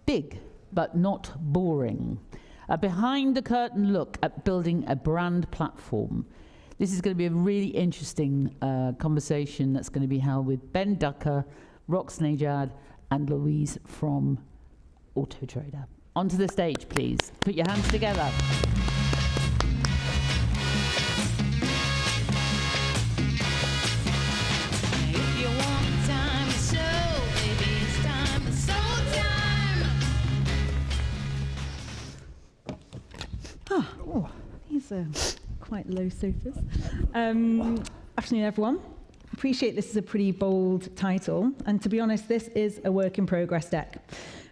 big, but not boring. A behind-the-curtain look at building a brand platform. This is going to be a really interesting conversation that's going to be held with Ben Ducker, Rox Najad, and Louise from Autotrader. Onto the stage, please. Put your hands together. If you want time to show, baby, it's time for soul time. These are quite low sofas. Afternoon, everyone. Appreciate this is a pretty bold title, and to be honest, this is a work in progress deck.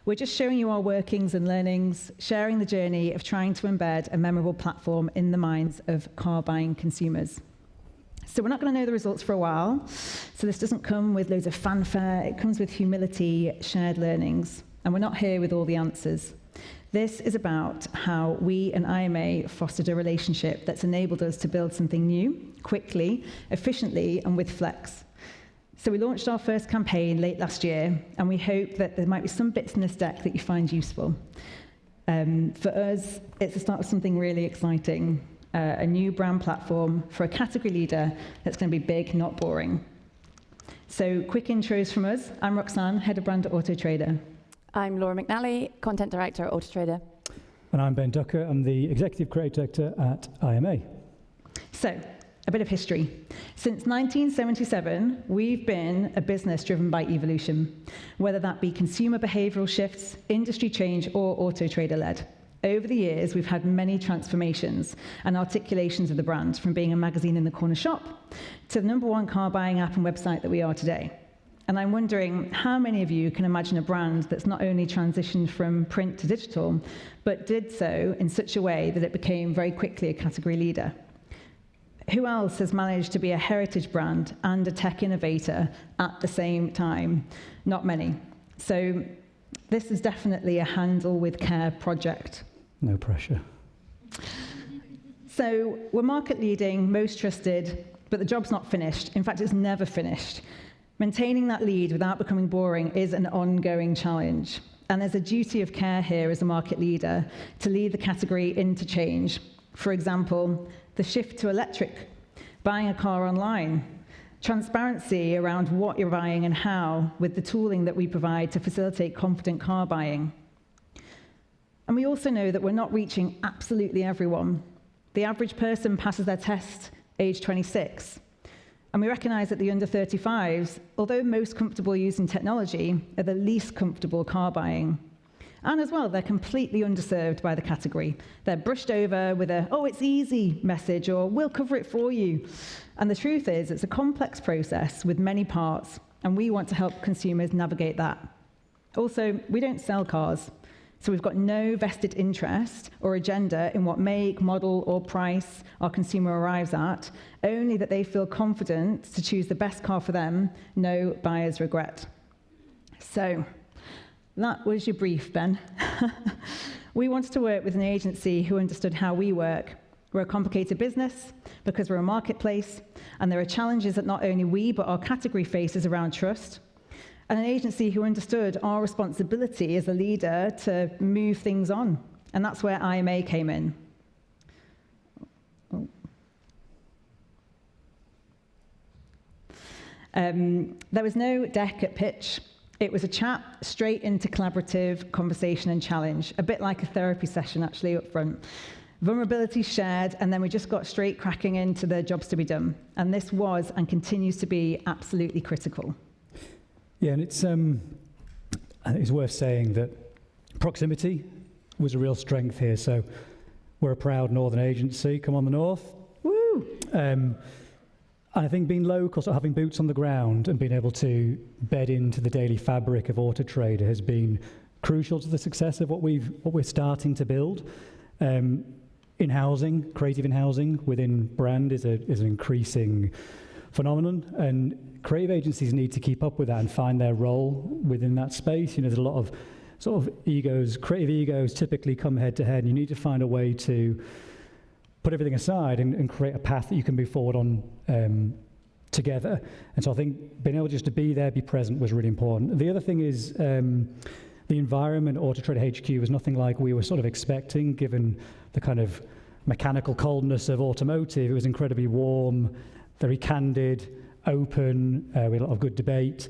We're just showing you our workings and learnings, sharing the journey of trying to embed a memorable platform in the minds of car buying consumers. So we're not going to know the results for a while, so this doesn't come with loads of fanfare, it comes with humility, shared learnings, and we're not here with all the answers. This is about how we and IMA fostered a relationship that's enabled us to build something new, quickly, efficiently, and with flex. So we launched our first campaign late last year, and we hope that there might be some bits in this deck that you find useful. For us, it's the start of something really exciting, a new brand platform for a category leader that's going to be big, not boring. So quick intros from us. I'm Roxanne, Head of Brand at Autotrader. I'm Laura McNally, Content Director at Autotrader. And I'm Ben Ducker, I'm the Executive Creative Director at IMA. So, a bit of history. Since 1977, we've been a business driven by evolution, whether that be consumer behavioural shifts, industry change, or Autotrader-led. Over the years, we've had many transformations and articulations of the brand, from being a magazine in the corner shop to the #1 car buying app and website that we are today. And I'm wondering how many of you can imagine a brand that's not only transitioned from print to digital, but did so in such a way that it became very quickly a category leader. Who else has managed to be a heritage brand and a tech innovator at the same time? Not many. So this is definitely a handle with care project. No pressure. So we're market leading, most trusted, but the job's not finished. In fact, it's never finished. Maintaining that lead without becoming boring is an ongoing challenge. And there's a duty of care here as a market leader to lead the category into change. For example, the shift to electric, buying a car online, transparency around what you're buying and how with the tooling that we provide to facilitate confident car buying. And we also know that we're not reaching absolutely everyone. The average person passes their test age 26. And we recognise that the under 35s, although most comfortable using technology, are the least comfortable car buying. And as well, they're completely underserved by the category. They're brushed over with a, "oh, it's easy" message, or "we'll cover it for you." And the truth is, it's a complex process with many parts, and we want to help consumers navigate that. Also, we don't sell cars. So we've got no vested interest or agenda in what make, model, or price our consumer arrives at, only that they feel confident to choose the best car for them, no buyer's regret. So that was your brief, Ben. We wanted to work with an agency who understood how we work. We're a complicated business because we're a marketplace, and there are challenges that not only we, but our category faces around trust. And an agency who understood our responsibility as a leader to move things on. And that's where IMA came in. There was no deck at pitch. It was a chat straight into collaborative conversation and challenge, a bit like a therapy session actually up front. Vulnerability shared, and then we just got straight cracking into the jobs to be done. And this was and continues to be absolutely critical. Yeah, and I think it's worth saying that proximity was a real strength here. So we're a proud northern agency. Come on, the north. Woo! And I think being local, so having boots on the ground and being able to bed into the daily fabric of Autotrader has been crucial to the success of what we're starting to build. In housing, creative in housing within brand is an increasing phenomenon, and creative agencies need to keep up with that and find their role within that space. You know, there's a lot of sort of egos, creative egos typically come head to head, and you need to find a way to put everything aside and create a path that you can move forward on together. And so I think being able just to be there, be present was really important. The other thing is The environment, Autotrader HQ, was nothing like we were sort of expecting, given the kind of mechanical coldness of automotive. It was incredibly warm, very candid, open, we had a lot of good debate.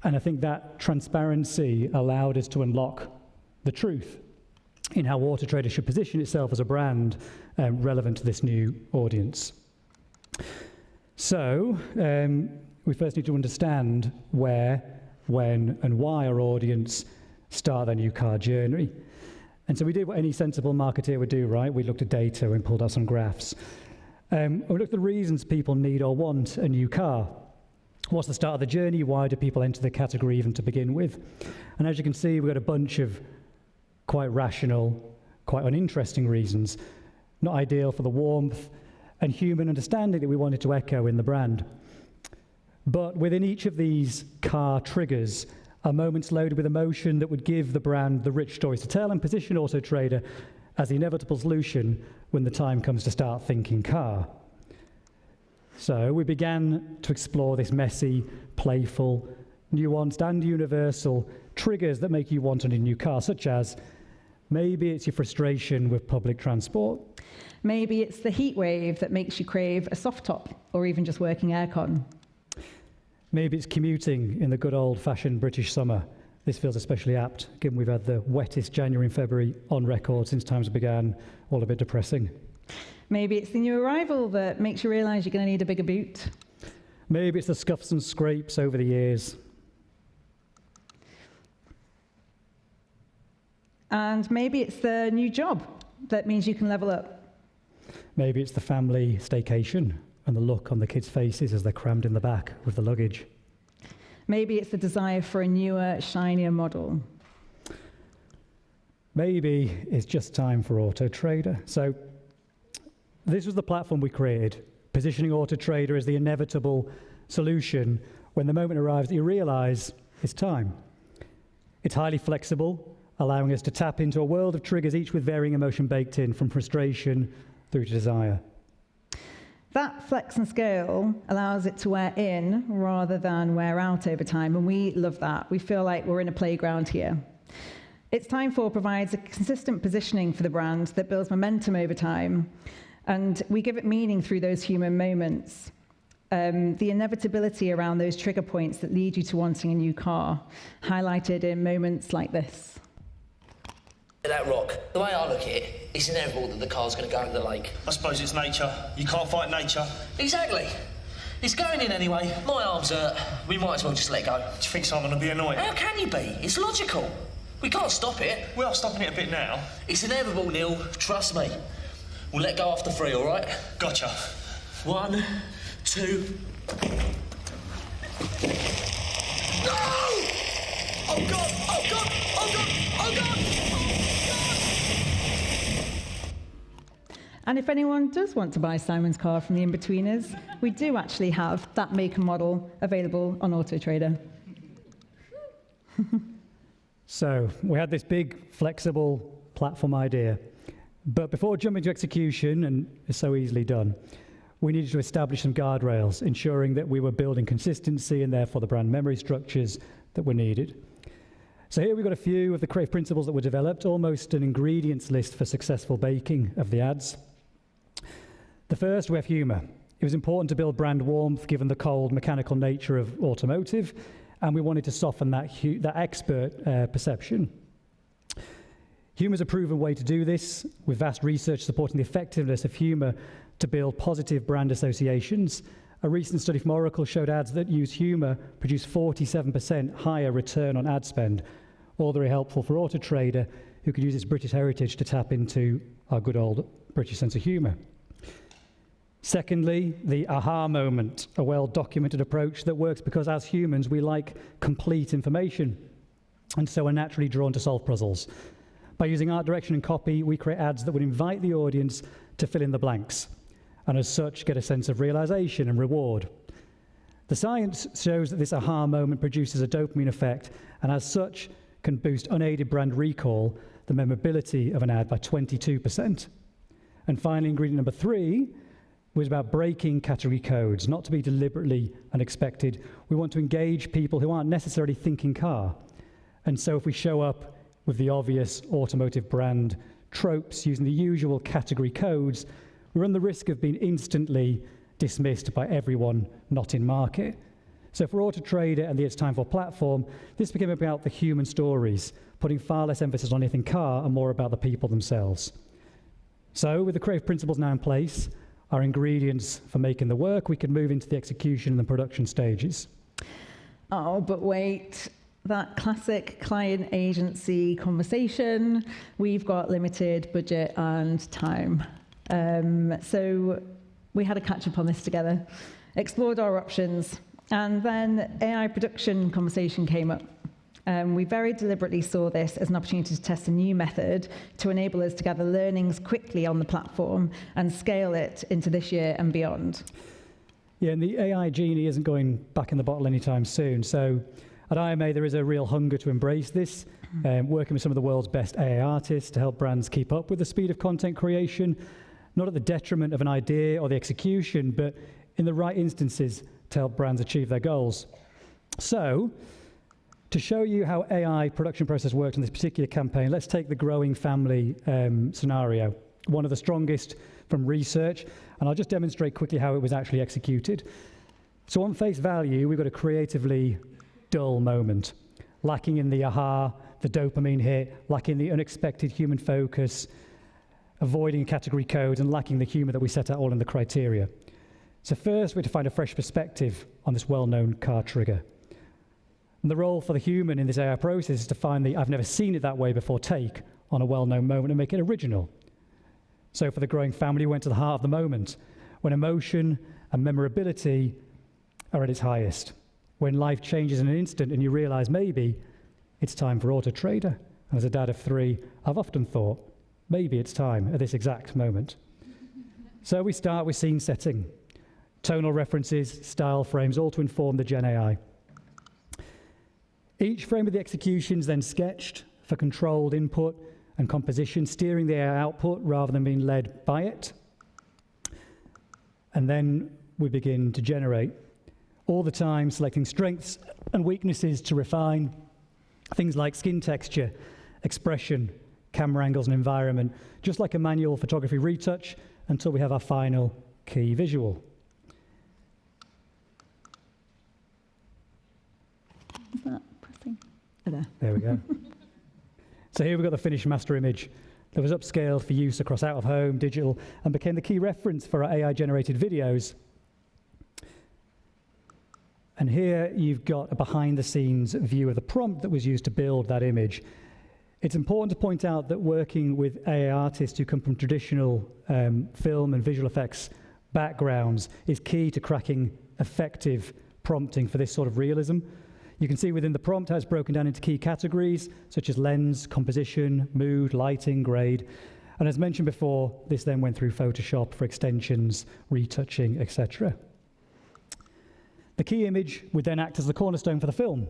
And I think that transparency allowed us to unlock the truth in how Autotrader should position itself as a brand relevant to this new audience. So we first need to understand where, when, and why our audience start their new car journey. And so we did what any sensible marketeer would do, right? We looked at data and pulled out some graphs. We looked at the reasons people need or want a new car. What's the start of the journey? Why do people enter the category even to begin with? And as you can see, we've got a bunch of quite rational, quite uninteresting reasons, not ideal for the warmth and human understanding that we wanted to echo in the brand. But within each of these car triggers are moments loaded with emotion that would give the brand the rich stories to tell and position Autotrader as the inevitable solution when the time comes to start thinking car. So we began to explore this messy, playful, nuanced and universal triggers that make you want a new car, such as maybe it's your frustration with public transport. Maybe it's the heat wave that makes you crave a soft top or even just working aircon. Maybe it's commuting in the good old-fashioned British summer. This feels especially apt, given we've had the wettest January and February on record since times began, all a bit depressing. Maybe it's the new arrival that makes you realise you're going to need a bigger boot. Maybe it's the scuffs and scrapes over the years. And maybe it's the new job that means you can level up. Maybe it's the family staycation and the look on the kids' faces as they're crammed in the back with the luggage. Maybe it's the desire for a newer, shinier model. Maybe it's just time for Autotrader. So this was the platform we created, positioning Autotrader as the inevitable solution when the moment arrives that you realise it's time. It's highly flexible, allowing us to tap into a world of triggers, each with varying emotion baked in, from frustration through to desire. That flex and scale allows it to wear in rather than wear out over time, and we love that. We feel like we're in a playground here. It's Time For provides a consistent positioning for the brand that builds momentum over time, and we give it meaning through those human moments. The inevitability around those trigger points that lead you to wanting a new car, highlighted in moments like this. That rock, the way I look at it, it's inevitable that the car's going to go into the lake. I suppose it's nature. You can't fight nature. Exactly. It's going in anyway. My arms hurt. We might as well just let go. Do you think someone will be annoyed? How can you be? It's logical. We can't stop it. We are stopping it a bit now. It's inevitable, Neil. Trust me. We'll let go after 3, all right? Gotcha. 1, 2... No! Oh, God! Oh, God! Oh, God! Oh, God! And if anyone does want to buy Simon's car from the in-betweeners, we do actually have that make and model available on Autotrader. So we had this big, flexible platform idea. But before jumping to execution, and it's so easily done, we needed to establish some guardrails, ensuring that we were building consistency and therefore the brand memory structures that were needed. So here we've got a few of the creative principles that were developed, almost an ingredients list for successful baking of the ads. The first, we have humour. It was important to build brand warmth given the cold, mechanical nature of automotive, and we wanted to soften that expert perception. Humour is a proven way to do this, with vast research supporting the effectiveness of humour to build positive brand associations. A recent study from Oracle showed ads that use humour produce 47% higher return on ad spend, all very helpful for Autotrader, who could use its British heritage to tap into our good old British sense of humour. Secondly, the aha moment, a well-documented approach that works because as humans we like complete information and so are naturally drawn to solve puzzles. By using art direction and copy, we create ads that would invite the audience to fill in the blanks and as such get a sense of realization and reward. The science shows that this aha moment produces a dopamine effect and as such can boost unaided brand recall, the memorability of an ad, by 22%. And finally, ingredient number 3 was about breaking category codes, not to be deliberately unexpected. We want to engage people who aren't necessarily thinking car. And so if we show up with the obvious automotive brand tropes using the usual category codes, we run the risk of being instantly dismissed by everyone not in market. So for Autotrader and the It's Time For platform, this became about the human stories, putting far less emphasis on anything car and more about the people themselves. So with the creative principles now in place, our ingredients for making the work, we can move into the execution and the production stages. Oh, but wait, that classic client agency conversation, we've got limited budget and time. So we had a catch up on this together, explored our options, and then AI production conversation came up. We very deliberately saw this as an opportunity to test a new method to enable us to gather learnings quickly on the platform and scale it into this year and beyond. Yeah, and the AI genie isn't going back in the bottle anytime soon. So at IMA, there is a real hunger to embrace this, working with some of the world's best AI artists to help brands keep up with the speed of content creation, not at the detriment of an idea or the execution, but in the right instances to help brands achieve their goals. So, to show you how AI production process worked in this particular campaign, let's take the growing family scenario, one of the strongest from research, and I'll just demonstrate quickly how it was actually executed. So on face value, we've got a creatively dull moment, lacking in the aha, the dopamine hit, lacking the unexpected human focus, avoiding category codes, and lacking the humor that we set out all in the criteria. So first, we had to find a fresh perspective on this well-known car trigger. And the role for the human in this AI process is to find the I've never seen it that way before take on a well-known moment and make it original. So for the growing family, we went to the heart of the moment, when emotion and memorability are at its highest, when life changes in an instant and you realize maybe it's time for Autotrader. And as a dad of 3, I've often thought, maybe it's time at this exact moment. So we start with scene setting, tonal references, style frames, all to inform the Gen AI. Each frame of the execution is then sketched for controlled input and composition, steering the AI output rather than being led by it. And then we begin to generate, all the time selecting strengths and weaknesses to refine, things like skin texture, expression, camera angles and environment, just like a manual photography retouch until we have our final key visual. Is that pressing? Oh, there. There we go. So here we've got the finished master image that was upscaled for use across out-of-home, digital, and became the key reference for our AI-generated videos. And here you've got a behind-the-scenes view of the prompt that was used to build that image. It's important to point out that working with AI artists who come from traditional film and visual effects backgrounds is key to cracking effective prompting for this sort of realism. You can see within the prompt how it's broken down into key categories, such as lens, composition, mood, lighting, grade. And as mentioned before, this then went through Photoshop for extensions, retouching, etc. The key image would then act as the cornerstone for the film.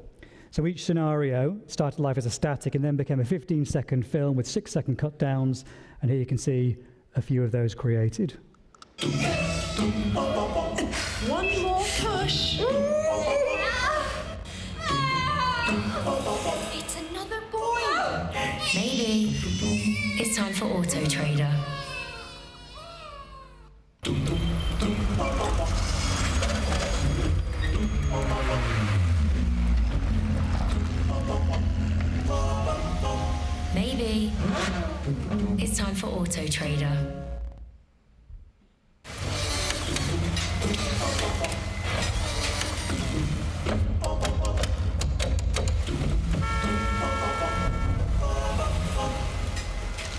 So each scenario started life as a static and then became a 15-second film with 6-second cut downs. And here you can see a few of those created. One more push. It's another boy. Maybe it's time for Autotrader. Maybe it's time for Autotrader.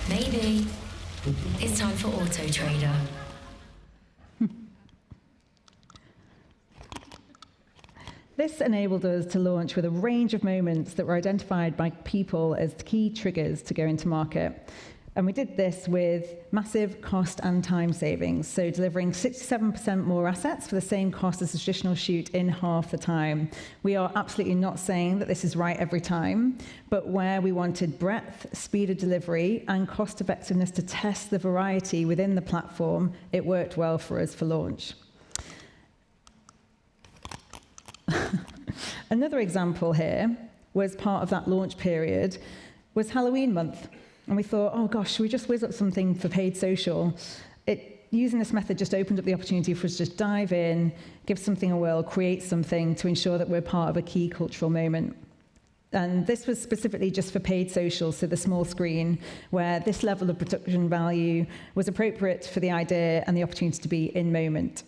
Maybe it's time for Autotrader. This enabled us to launch with a range of moments that were identified by people as key triggers to go into market. And we did this with massive cost and time savings, so delivering 67% more assets for the same cost as a traditional shoot in half the time. We are absolutely not saying that this is right every time, but where we wanted breadth, speed of delivery, and cost effectiveness to test the variety within the platform, it worked well for us for launch. Another example here, was part of that launch period was Halloween month. And we thought, oh gosh, should we just whiz up something for paid social? Using this method just opened up the opportunity for us to just dive in, give something a whirl, create something to ensure that we're part of a key cultural moment. And this was specifically just for paid social, so the small screen, where this level of production value was appropriate for the idea and the opportunity to be in moment.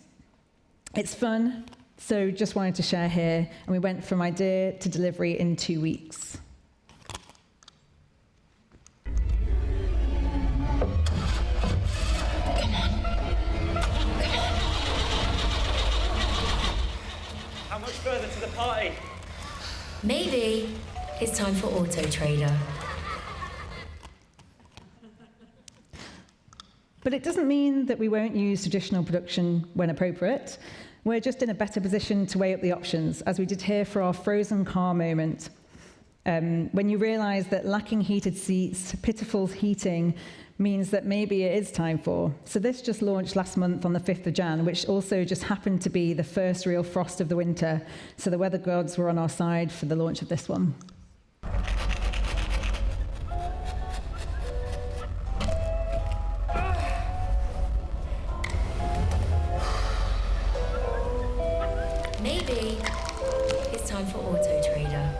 It's fun, so just wanted to share here, and we went from idea to delivery in 2 weeks. How much further to the party? Maybe it's time for Autotrader. But it doesn't mean that we won't use traditional production when appropriate. We're just in a better position to weigh up the options, as we did here for our frozen car moment. When you realise that lacking heated seats, pitiful heating, means that maybe it is time for. So this just launched last month on the 5th of Jan, which also just happened to be the first real frost of the winter. So the weather gods were on our side for the launch of this one. Maybe it's time for Autotrader.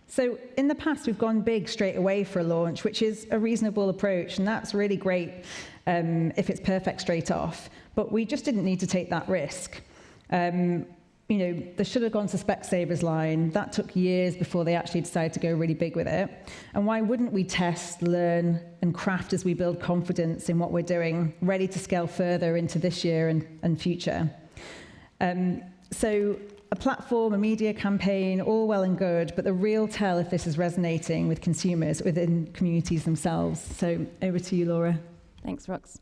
So in the past, we've gone big straight away for a launch, which is a reasonable approach, and that's really great if it's perfect straight off. But we just didn't need to take that risk. They should have gone to Specsavers line. That took years before they actually decided to go really big with it. And why wouldn't we test, learn, and craft as we build confidence in what we're doing, ready to scale further into this year and future? So a platform, a media campaign, all well and good, but the real tell if this is resonating with consumers within communities themselves. So over to you, Laura. Thanks, Rox.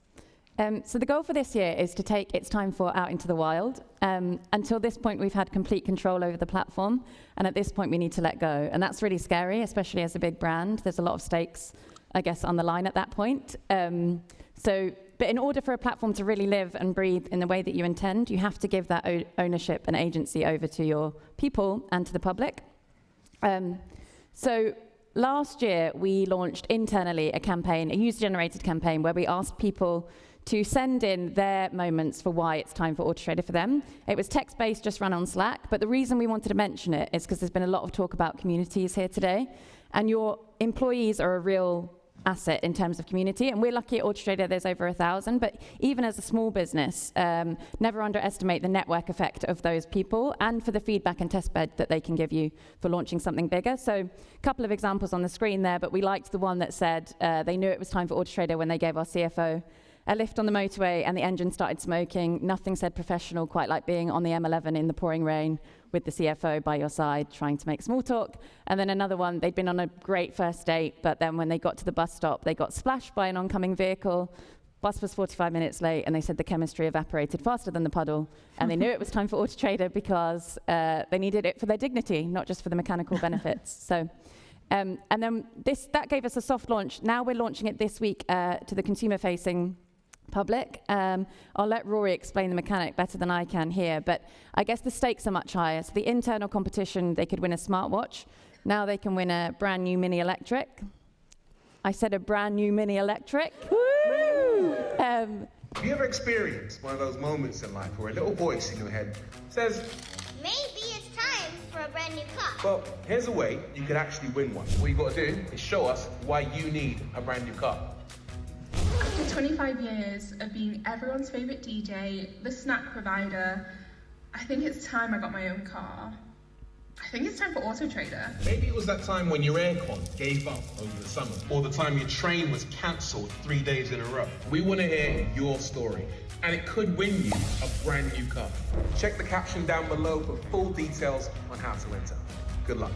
So the goal for this year is to take It's Time For out into the wild. Until this point, we've had complete control over the platform, and at this point, we need to let go. And that's really scary, especially as a big brand. There's a lot of stakes, I guess, on the line at that point. But in order for a platform to really live and breathe in the way that you intend, you have to give that ownership and agency over to your people and to the public. So last year, we launched internally a campaign, a user-generated campaign, where we asked people to send in their moments for why it's time for Autotrader for them. It was text-based, just run on Slack, but the reason we wanted to mention it is because there's been a lot of talk about communities here today, and your employees are a real asset in terms of community, and we're lucky at Autotrader there's over 1,000, but even as a small business, never underestimate the network effect of those people and for the feedback and test bed that they can give you for launching something bigger. So a couple of examples on the screen there, but we liked the one that said they knew it was time for Autotrader when they gave our CFO a lift on the motorway and the engine started smoking. Nothing said professional quite like being on the M11 in the pouring rain with the CFO by your side trying to make small talk. And then another one, they'd been on a great first date, but then when they got to the bus stop, they got splashed by an oncoming vehicle. Bus was 45 minutes late, and they said the chemistry evaporated faster than the puddle. And they knew it was time for Autotrader because they needed it for their dignity, not just for the mechanical benefits. So, and then that gave us a soft launch. Now we're launching it this week to the consumer-facing public. I'll let Rory explain the mechanic better than I can here, but I guess the stakes are much higher. So the internal competition, they could win a smartwatch. Now they can win a brand new mini electric. I said a brand new mini electric. Woo! Have you ever experienced one of those moments in life where a little voice in your head says, maybe it's time for a brand new car? well, here's a way you could actually win one. What you got to do is show us why you need a brand new car. After 25 years of being everyone's favourite DJ, the snack provider, I think it's time I got my own car. I think it's time for Autotrader. Maybe it was that time when your aircon gave up over the summer, or the time your train was cancelled 3 days in a row. We want to hear your story, and it could win you a brand new car. Check the caption down below for full details on how to enter. Good luck.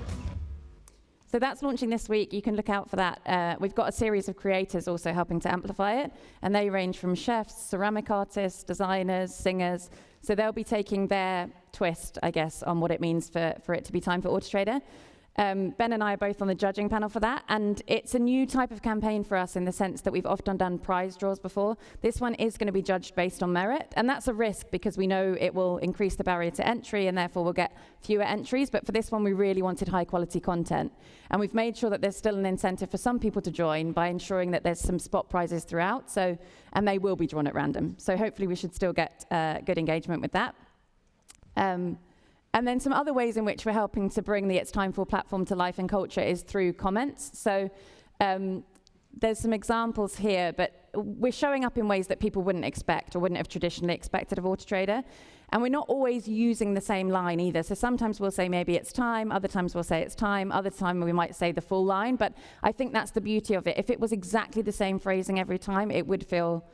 So that's launching this week. You can look out for that. We've got a series of creators also helping to amplify it, and they range from chefs, ceramic artists, designers, singers. So they'll be taking their twist, I guess, on what it means for it to be time for Autotrader. Ben and I are both on the judging panel for that, and it's a new type of campaign for us in the sense that we've often done prize draws before. This one is going to be judged based on merit, and that's a risk because we know it will increase the barrier to entry and therefore we'll get fewer entries, but for this one we really wanted high quality content. And we've made sure that there's still an incentive for some people to join by ensuring that there's some spot prizes throughout, and they will be drawn at random. So hopefully we should still get good engagement with that. And then some other ways in which we're helping to bring the It's Time For platform to life and culture is through comments. So there's some examples here, but we're showing up in ways that people wouldn't expect or wouldn't have traditionally expected of Autotrader. And we're not always using the same line either. So sometimes we'll say maybe it's time, other times we'll say it's time, other time we might say the full line. But I think that's the beauty of it. If it was exactly the same phrasing every time, it would feel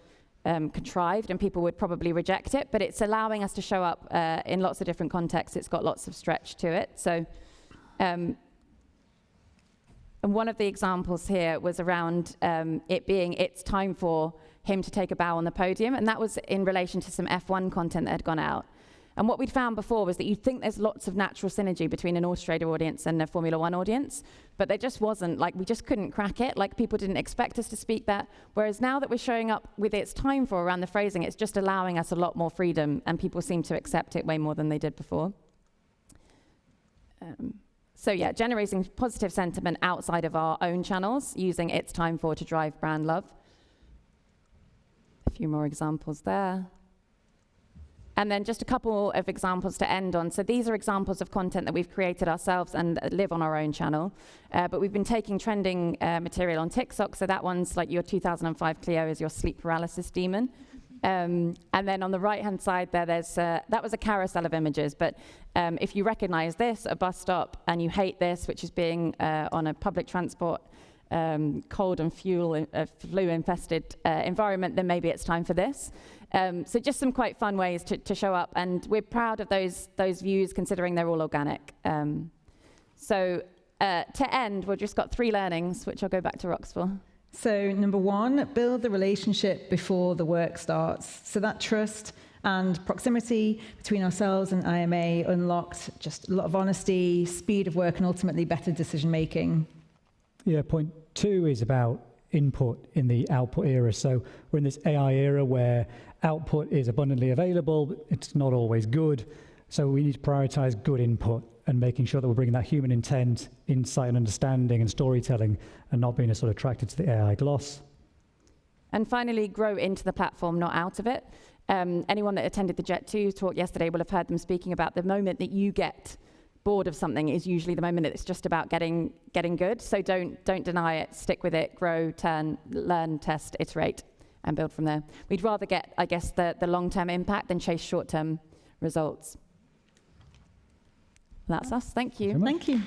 contrived and people would probably reject it, but it's allowing us to show up in lots of different contexts. It's got lots of stretch to it. So, and one of the examples here was around it being it's time for him to take a bow on the podium, and that was in relation to some F1 content that had gone out. And what we'd found before was that you'd think there's lots of natural synergy between an Autotrader audience and a Formula One audience, but there just wasn't. Like, we just couldn't crack it. Like, people didn't expect us to speak that. Whereas now that we're showing up with It's Time For around the phrasing, it's just allowing us a lot more freedom, and people seem to accept it way more than they did before. So yeah, generating positive sentiment outside of our own channels, using It's Time For to drive brand love. A few more examples there. And then just a couple of examples to end on. So these are examples of content that we've created ourselves and live on our own channel. But we've been taking trending material on TikTok. So that one's like your 2005 Clio is your sleep paralysis demon. And then on the right-hand side there, there's that was a carousel of images. But if you recognize this, a bus stop, and you hate this, which is being on a public transport cold and flu-infested environment, then maybe it's time for this. So just some quite fun ways to show up, and we're proud of those views considering they're all organic. So to end, we've just got 3 learnings, which I'll go back to Rox for. So number 1, build the relationship before the work starts. So that trust and proximity between ourselves and IMA unlocked just a lot of honesty, speed of work, and ultimately better decision making. Yeah, point 2 is about input in the output era. So we're in this AI era where output is abundantly available. It's not always good. So we need to prioritize good input and making sure that we're bringing that human intent, insight and understanding and storytelling, and not being sort of attracted to the AI gloss. And finally, grow into the platform, not out of it. Anyone that attended the Jet 2 talk yesterday will have heard them speaking about the moment that you get bored of something is usually the moment that it's just about getting good. So don't deny it, stick with it, grow, turn, learn, test, iterate, and build from there. We'd rather get, I guess, the long-term impact than chase short-term results. That's us. Thank you. Thank you.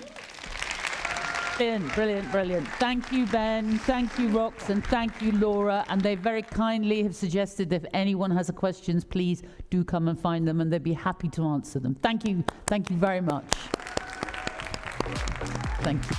Brilliant, brilliant, brilliant. Thank you, Ben. Thank you, Rox, and thank you, Laura. And they very kindly have suggested that if anyone has questions, please do come and find them, and they'd be happy to answer them. Thank you. Thank you very much. Thank you.